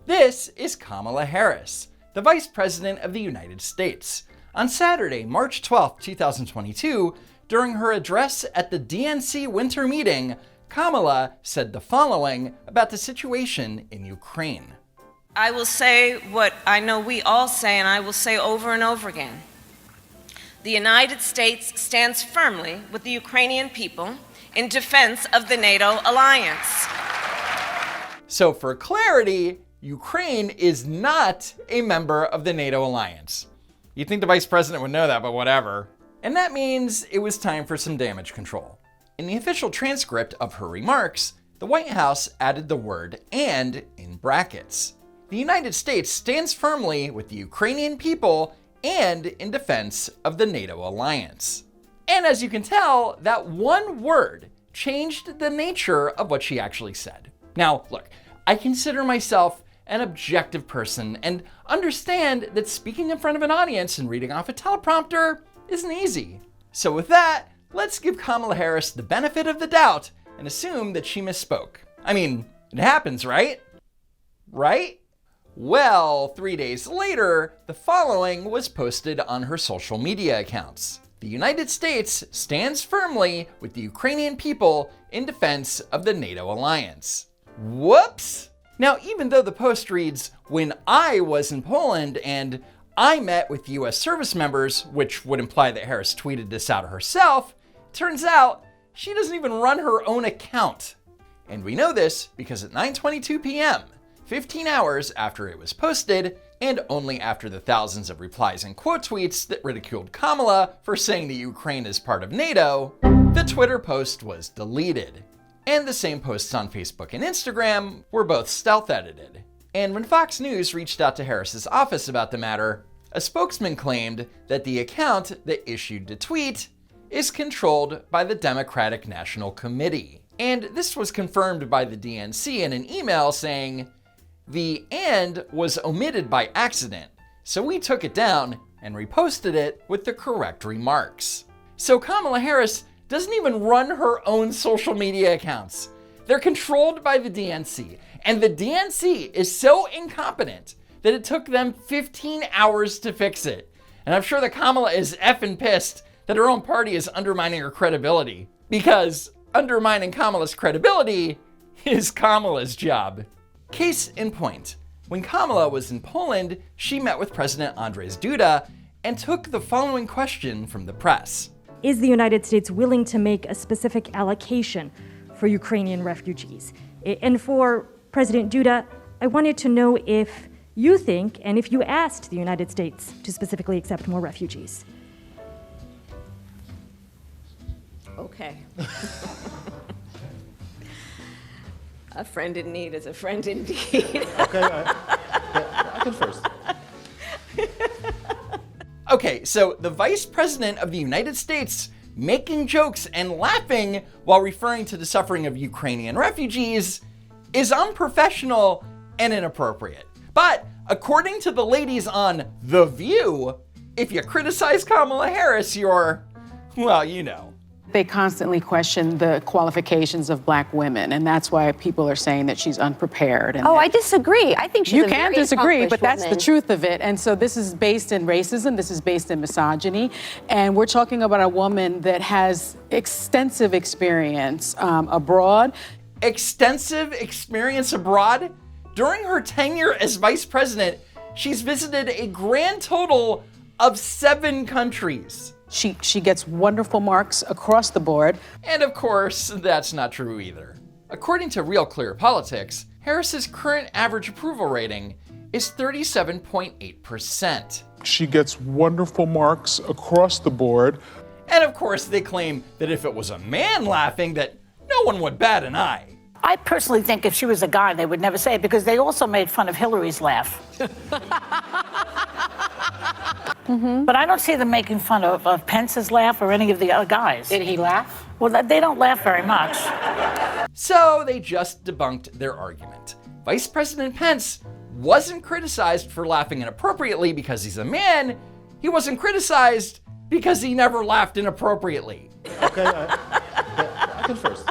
This is Kamala Harris, the Vice President of the United States. On Saturday, March 12, 2022, during her address at the DNC winter meeting, Kamala said the following about the situation in Ukraine. I will say what I know we all say, and I will say over and over again. The United States stands firmly with the Ukrainian people in defense of the NATO alliance. So for clarity, Ukraine is not a member of the NATO alliance. You'd think the vice president would know that, but whatever. And that means it was time for some damage control. In the official transcript of her remarks, the White House added the word "and" in brackets. The United States stands firmly with the Ukrainian people and in defense of the NATO alliance. And as you can tell, that one word changed the nature of what she actually said. Now, look, I consider myself an objective person and understand that speaking in front of an audience and reading off a teleprompter isn't easy. So with that, let's give Kamala Harris the benefit of the doubt and assume that she misspoke. I mean, it happens, right? Right? Well, 3 days later, the following was posted on her social media accounts. The United States stands firmly with the Ukrainian people in defense of the NATO alliance. Whoops! Now, even though the post reads, "When I was in Poland and I met with US service members," which would imply that Harris tweeted this out herself, turns out she doesn't even run her own account. And we know this because at 9:22 p.m., 15 hours after it was posted, and only after the thousands of replies and quote tweets that ridiculed Kamala for saying that Ukraine is part of NATO, the Twitter post was deleted. And the same posts on Facebook and Instagram were both stealth edited. And when Fox News reached out to Harris's office about the matter, a spokesman claimed that the account that issued the tweet is controlled by the Democratic National Committee. And this was confirmed by the DNC in an email saying, "The "and" was omitted by accident, so we took it down and reposted it with the correct remarks." So Kamala Harris doesn't even run her own social media accounts. They're controlled by the DNC, and the DNC is so incompetent that it took them 15 hours to fix it. And I'm sure that Kamala is effing pissed that her own party is undermining her credibility, because undermining Kamala's credibility is Kamala's job. Case in point, when Kamala was in Poland, she met with President Andrzej Duda and took the following question from the press. Is the United States willing to make a specific allocation for Ukrainian refugees? And for President Duda, I wanted to know if you think, and if you asked the United States to specifically accept more refugees. Okay. A friend in need is a friend indeed. Okay, I can first. Okay, so the Vice President of the United States making jokes and laughing while referring to the suffering of Ukrainian refugees is unprofessional and inappropriate. But according to the ladies on The View, if you criticize Kamala Harris, you're, well, you know. They constantly question the qualifications of Black women, and that's why people are saying that she's unprepared. And I disagree. I think she's you a can very disagree, but that's the woman. truth of it. And so this is based in racism. This is based in misogyny. And we're talking about a woman that has extensive experience abroad. Extensive experience abroad? During her tenure as vice president, she's visited a grand total of 7 countries. She gets wonderful marks across the board. And of course, that's not true either. According to Real Clear Politics, Harris's current average approval rating is 37.8%. She gets wonderful marks across the board. And of course, they claim that if it was a man laughing, that no one would bat an eye. I personally think if she was a guy, they would never say it, because they also made fun of Hillary's laugh. But I don't see them making fun of Pence's laugh or any of the other guys. Did he laugh? Well, they don't laugh very much. So they just debunked their argument. Vice President Pence wasn't criticized for laughing inappropriately because he's a man. He wasn't criticized because he never laughed inappropriately. Okay, I can first.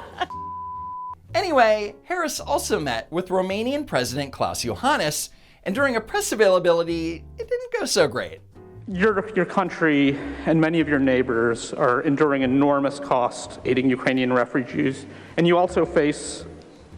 Anyway, Harris also met with Romanian President Klaus Iohannis, and during a press availability, it didn't go so great. Your country and many of your neighbors are enduring enormous cost aiding Ukrainian refugees, and you also face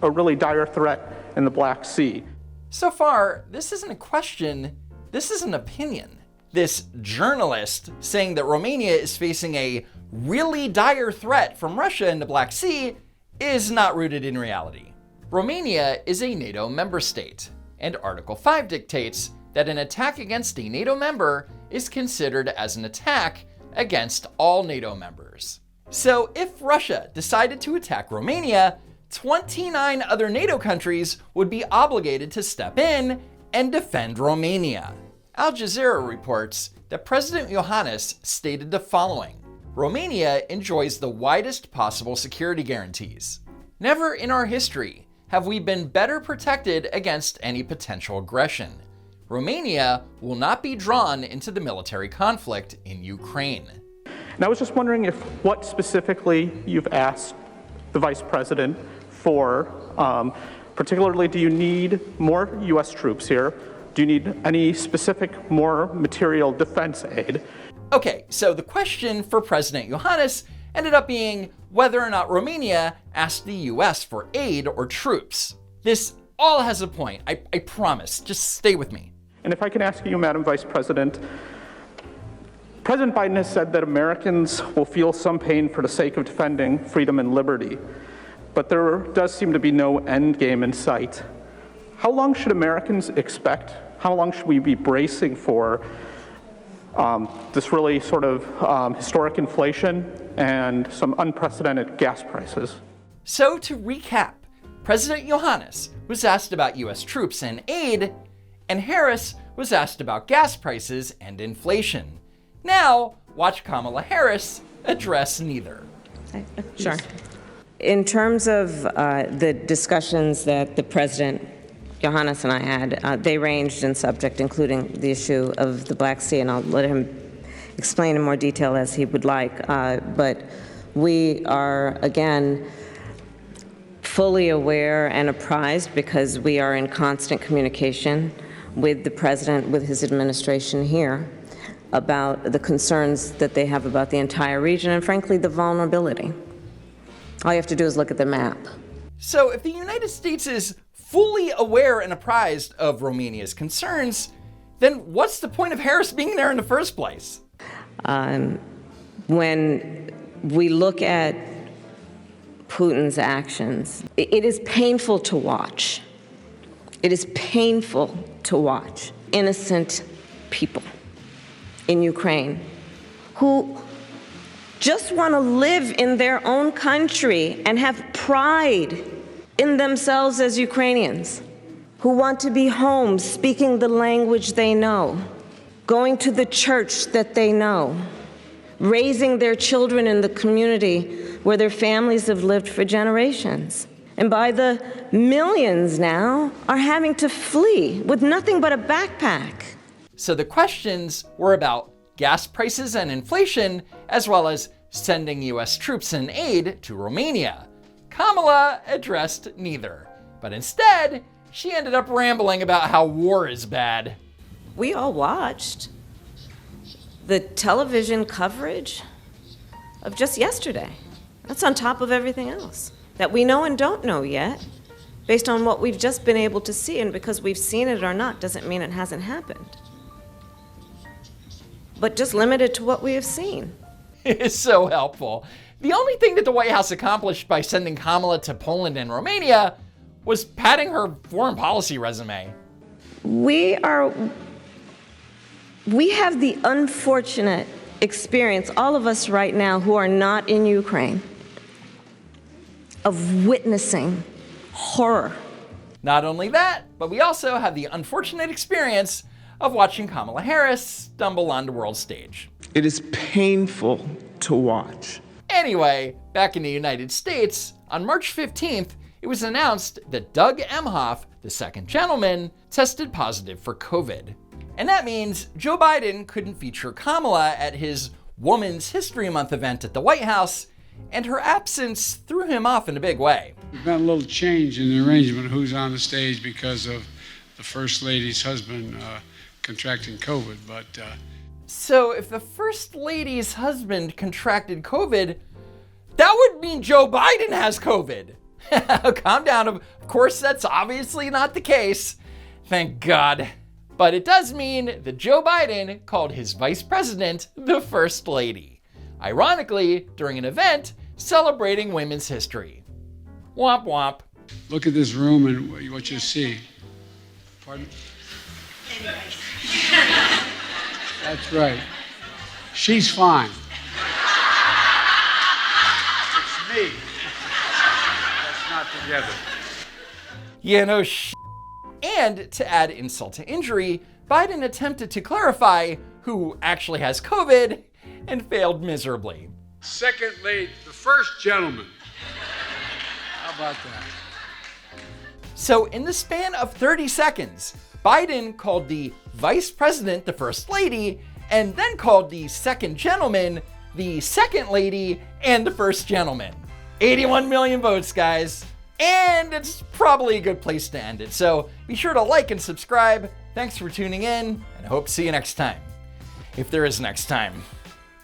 a really dire threat in the Black Sea. So far, this isn't a question, this is an opinion. This journalist saying that Romania is facing a really dire threat from Russia in the Black Sea is not rooted in reality. Romania is a NATO member state, and Article 5 dictates that an attack against a NATO member is considered as an attack against all NATO members. So if Russia decided to attack Romania, 29 other NATO countries would be obligated to step in and defend Romania. Al Jazeera reports that President Iohannis stated the following: Romania enjoys the widest possible security guarantees. Never in our history have we been better protected against any potential aggression. Romania will not be drawn into the military conflict in Ukraine. And I was just wondering what specifically you've asked the Vice President for. Particularly, do you need more U.S. troops here? Do you need any specific more material defense aid? Okay, so the question for President Iohannis ended up being whether or not Romania asked the US for aid or troops. This all has a point, I promise. Just stay with me. And if I can ask you, Madam Vice President, President Biden has said that Americans will feel some pain for the sake of defending freedom and liberty, but there does seem to be no end game in sight. How long should Americans expect? How long should we be bracing for this really sort of historic inflation and some unprecedented gas prices? So to recap, President Iohannis was asked about US troops and aid, and Harris was asked about gas prices and inflation. Now, watch Kamala Harris address neither. Sure. In terms of the discussions that the President Iohannis and I had, they ranged in subject, including the issue of the Black Sea, and I'll let him explain in more detail as he would like. But we are, again, fully aware and apprised, because we are in constant communication with the President, with his administration here, about the concerns that they have about the entire region and, frankly, the vulnerability. All you have to do is look at the map. So if the United States is fully aware and apprised of Romania's concerns, then what's the point of Harris being there in the first place? When we look at Putin's actions, it is painful to watch. It is painful to watch innocent people in Ukraine who just want to live in their own country and have pride in themselves as Ukrainians, who want to be home speaking the language they know, going to the church that they know, raising their children in the community where their families have lived for generations. And by the millions now are having to flee with nothing but a backpack. So the questions were about gas prices and inflation, as well as sending US troops and aid to Romania. Kamala addressed neither, but instead, she ended up rambling about how war is bad. We all watched the television coverage of just yesterday. That's on top of everything else that we know and don't know yet, based on what we've just been able to see. And because we've seen it or not doesn't mean it hasn't happened. But just limited to what we have seen. It is so helpful. The only thing that the White House accomplished by sending Kamala to Poland and Romania was padding her foreign policy resume. We have the unfortunate experience, all of us right now who are not in Ukraine, of witnessing horror. Not only that, but we also have the unfortunate experience of watching Kamala Harris stumble on the world stage. It is painful to watch. Anyway, back in the United States, on March 15th, it was announced that Doug Emhoff, the second gentleman, tested positive for COVID. And that means Joe Biden couldn't feature Kamala at his Women's History Month event at the White House, and her absence threw him off in a big way. We've got a little change in the arrangement of who's on the stage because of the First Lady's husband contracting COVID, but... So if the First Lady's husband contracted COVID, that would mean Joe Biden has COVID. Calm down, of course that's obviously not the case. Thank God. But it does mean that Joe Biden called his vice president the First Lady. Ironically, during an event celebrating women's history. Womp womp. Look at this room and what you see. Pardon? That's right. She's fine. It's me. That's not together. Yeah, no sh**. And to add insult to injury, Biden attempted to clarify who actually has COVID and failed miserably. Second lady, the first gentleman. How about that? So in the span of 30 seconds, Biden called the vice president the first lady, and then called the second gentleman the second lady and the first gentleman. 81 million votes, guys. And it's probably a good place to end it. So be sure to like and subscribe. Thanks for tuning in, and I hope to see you next time. If there is next time.